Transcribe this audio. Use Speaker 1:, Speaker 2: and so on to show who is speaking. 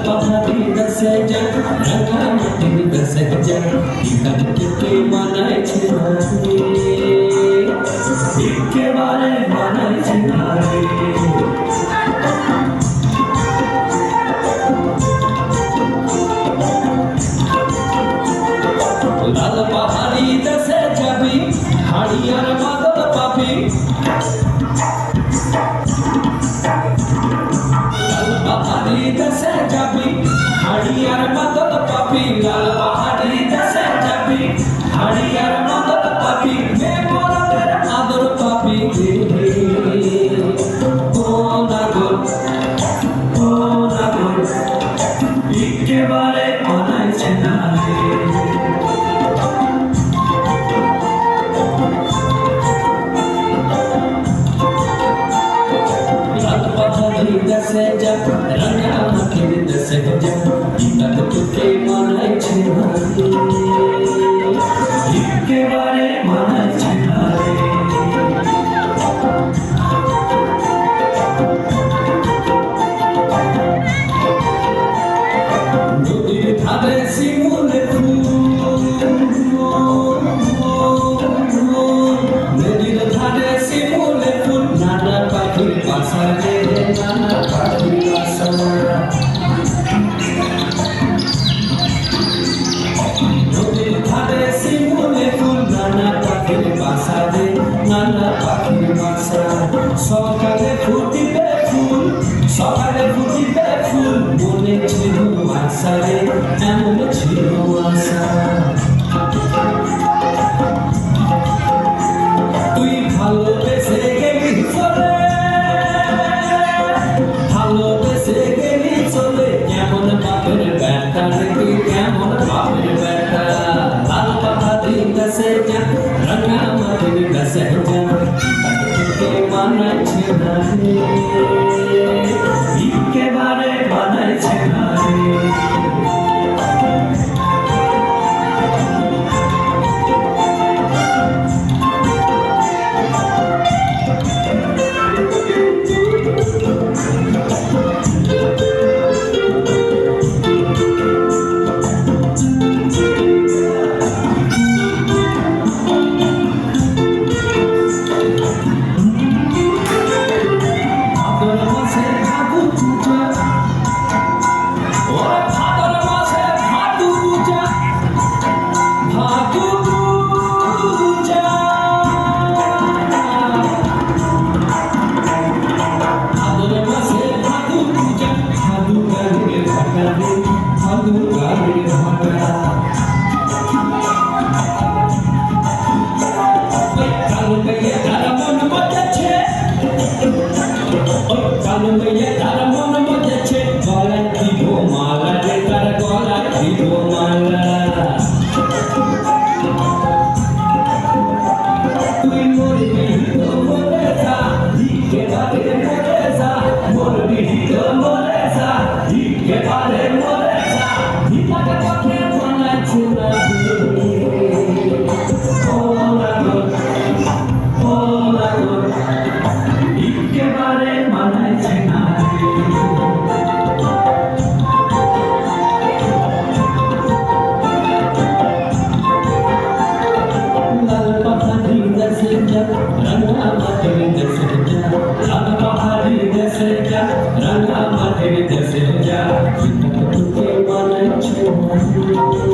Speaker 1: पहाड़ी दसजा रंगा माटी दसजा इधर के मनाए छे के बारे मनाए छे लाल पहाड़ी दसे जाबी हाड़ियार मादल पाबी लाल पहाड़ी दसे जाबी हाड़ियार मादल पाबी लाल पहाड़ी दसे जाबी हाड़ियार मादल पाबी मैं मोरा तेरे आदर पाबी ओ नागोर इके बारे मनाए छे ना दसजा रंगा माटी दसजा इधर के मनाए छे इके बारे मनाए छे नदीर धारे शिमुले फूल नदीर धारे शिमुले फूल नाना पाखिर बासा रे नाना पाखिर बासा नदीर धारे शिमुले फूल नाना पाखिर बासा रे नाना पाखिर बासा सकाले ফুটিবে ফুল সকালে ফুটিবে ফুল মনে ছিল আশা রে এমন ছিল আশা তুই ভালোবেসে গেলি চলে ভালোবেসে গেলি চলে কেমন বাপের বেটা রে তুই কেমন বাপের বেটা লাল পাহাড়ি দসে যা রঙা মাটি দসে যা के मनाए छे ना इके बारे मनाए छे ना रंगा माटी दसजा इधर के मनाए छे